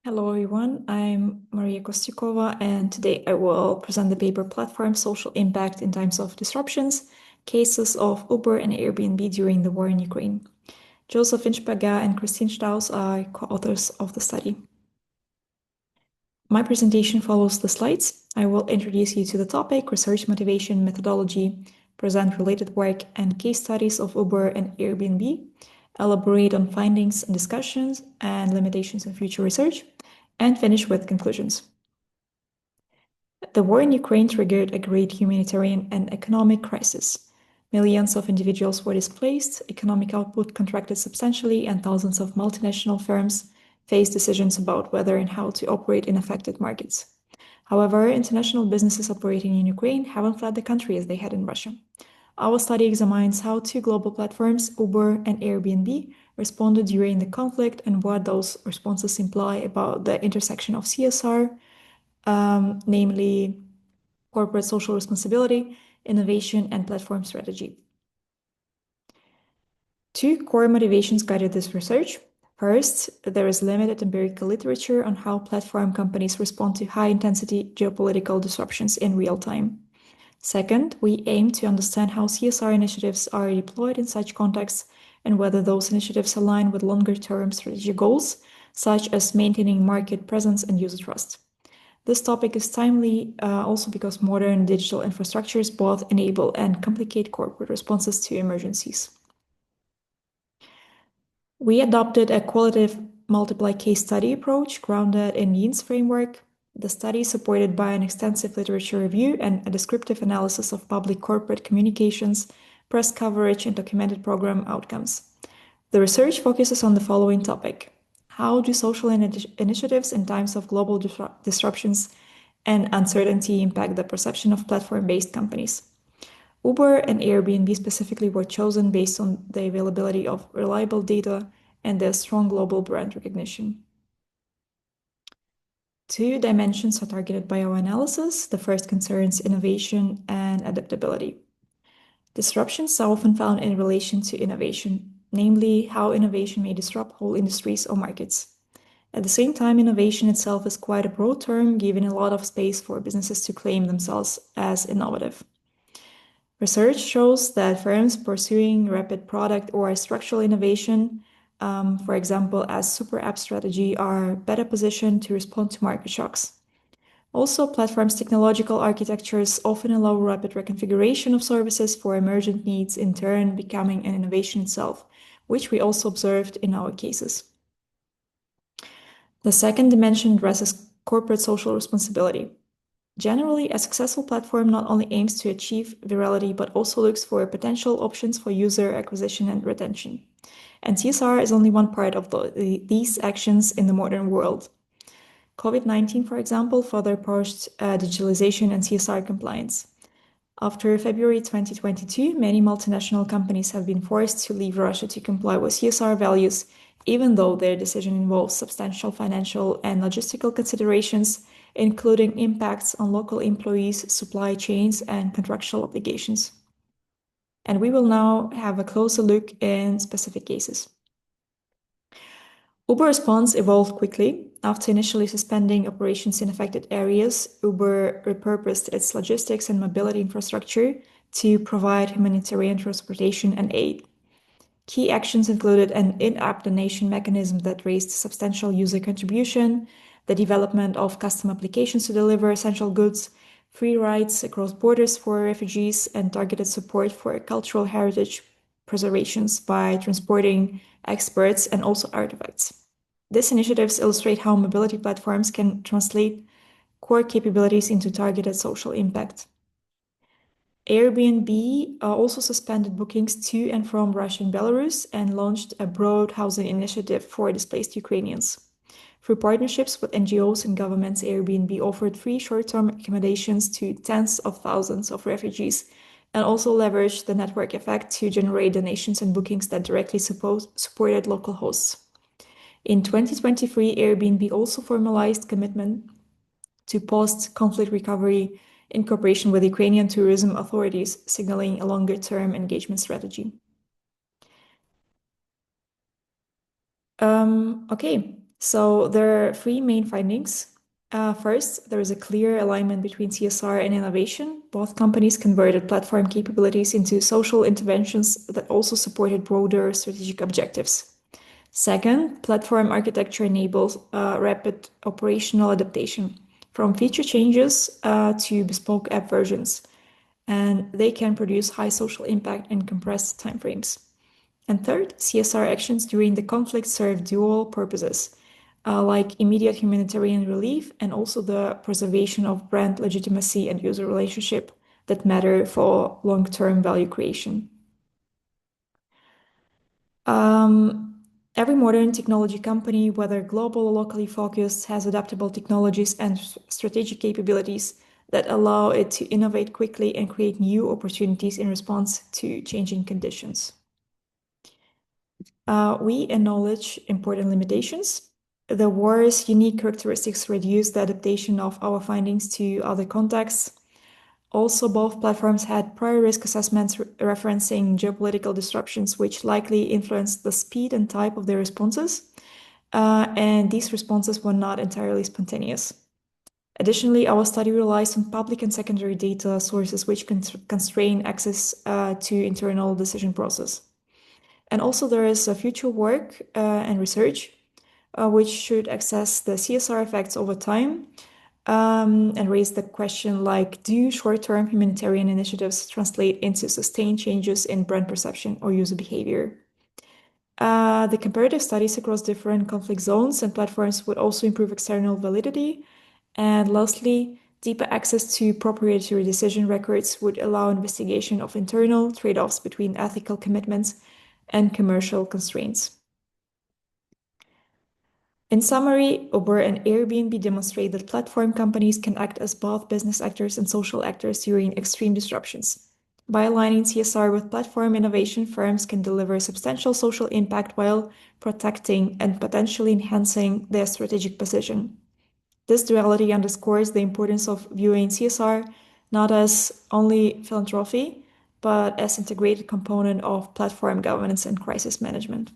Hello everyone, I'm Mariya Kostyukova, and today I will present the paper Platform Social Impact in Times of Disruptions, Cases of Uber and Airbnb During the War in Ukraine. Josef Windsperger and Strauss are co-authors of the study. My presentation follows the slides. I will introduce you to the topic, research motivation, methodology, present related work and case studies of Uber and Airbnb, elaborate on findings and discussions and limitations in future research, and finish with conclusions. The war in Ukraine triggered a great humanitarian and economic crisis. Millions of individuals were displaced, economic output contracted substantially, and thousands of multinational firms faced decisions about whether and how to operate in affected markets. However, international businesses operating in Ukraine haven't fled the country as they had in Russia. Our study examines how two global platforms, Uber and Airbnb, responded during the conflict and what those responses imply about the intersection of CSR, namely corporate social responsibility, innovation, and platform strategy. Two core motivations guided this research. First, there is limited empirical literature on how platform companies respond to high-intensity geopolitical disruptions in real time. Second, we aim to understand how CSR initiatives are deployed in such contexts and whether those initiatives align with longer-term strategic goals, such as maintaining market presence and user trust. This topic is timely also because modern digital infrastructures both enable and complicate corporate responses to emergencies. We adopted a qualitative multiply case study approach grounded in Yin's framework. The study is supported by an extensive literature review and a descriptive analysis of public corporate communications, press coverage, and documented program outcomes. The research focuses on the following topic: how do social initiatives in times of global disruptions and uncertainty impact the perception of platform-based companies? Uber and Airbnb specifically were chosen based on the availability of reliable data and their strong global brand recognition. Two dimensions are targeted by our analysis. The first concerns innovation and adaptability. Disruptions are often found in relation to innovation, namely how innovation may disrupt whole industries or markets. At the same time, innovation itself is quite a broad term, giving a lot of space for businesses to claim themselves as innovative. Research shows that firms pursuing rapid product or structural innovation, for example, as super app strategy, are better positioned to respond to market shocks. Also, platforms' technological architectures often allow rapid reconfiguration of services for emergent needs, in turn becoming an innovation itself, which we also observed in our cases. The second dimension addresses corporate social responsibility. Generally, a successful platform not only aims to achieve virality, but also looks for potential options for user acquisition and retention. And CSR is only one part of these actions in the modern world. COVID-19, for example, further pushed digitalization and CSR compliance. After February 2022, many multinational companies have been forced to leave Russia to comply with CSR values, even though their decision involves substantial financial and logistical considerations, including impacts on local employees, supply chains, and contractual obligations. And we will now have a closer look in specific cases. Uber response evolved quickly. After initially suspending operations in affected areas, Uber repurposed its logistics and mobility infrastructure to provide humanitarian transportation and aid. Key actions included an in-app donation mechanism that raised substantial user contribution, the development of custom applications to deliver essential goods, free rides across borders for refugees, and targeted support for cultural heritage preservations by transporting experts and also artifacts. These initiatives illustrate how mobility platforms can translate core capabilities into targeted social impact. Airbnb also suspended bookings to and from Russia and Belarus and launched a broad housing initiative for displaced Ukrainians. Through partnerships with NGOs and governments, Airbnb offered free short-term accommodations to tens of thousands of refugees and also leveraged the network effect to generate donations and bookings that directly supported local hosts. In 2023, Airbnb also formalized commitment to post-conflict recovery in cooperation with Ukrainian tourism authorities, signaling a longer-term engagement strategy. Okay, So there are three main findings. First, there is a clear alignment between CSR and innovation. Both companies converted platform capabilities into social interventions that also supported broader strategic objectives. Second, platform architecture enables rapid operational adaptation from feature changes to bespoke app versions, and they can produce high social impact in compressed timeframes. And third, CSR actions during the conflict serve dual purposes, like immediate humanitarian relief and also the preservation of brand legitimacy and user relationship that matter for long-term value creation. Every modern technology company, whether global or locally focused, has adaptable technologies and strategic capabilities that allow it to innovate quickly and create new opportunities in response to changing conditions. We acknowledge important limitations. The war's unique characteristics reduce the adaptation of our findings to other contexts. Also, both platforms had prior risk assessments referencing geopolitical disruptions, which likely influenced the speed and type of their responses. And these responses were not entirely spontaneous. Additionally, our study relies on public and secondary data sources, which constrain access to internal decision process. And also there is future work and research, which should assess the CSR effects over time and raise the question like, do short-term humanitarian initiatives translate into sustained changes in brand perception or user behavior? The comparative studies across different conflict zones and platforms would also improve external validity. And lastly, deeper access to proprietary decision records would allow investigation of internal trade-offs between ethical commitments and commercial constraints. In summary, Uber and Airbnb demonstrate that platform companies can act as both business actors and social actors during extreme disruptions. By aligning CSR with platform innovation, firms can deliver substantial social impact while protecting and potentially enhancing their strategic position. This duality underscores the importance of viewing CSR not as only philanthropy, but as integrated component of platform governance and crisis management.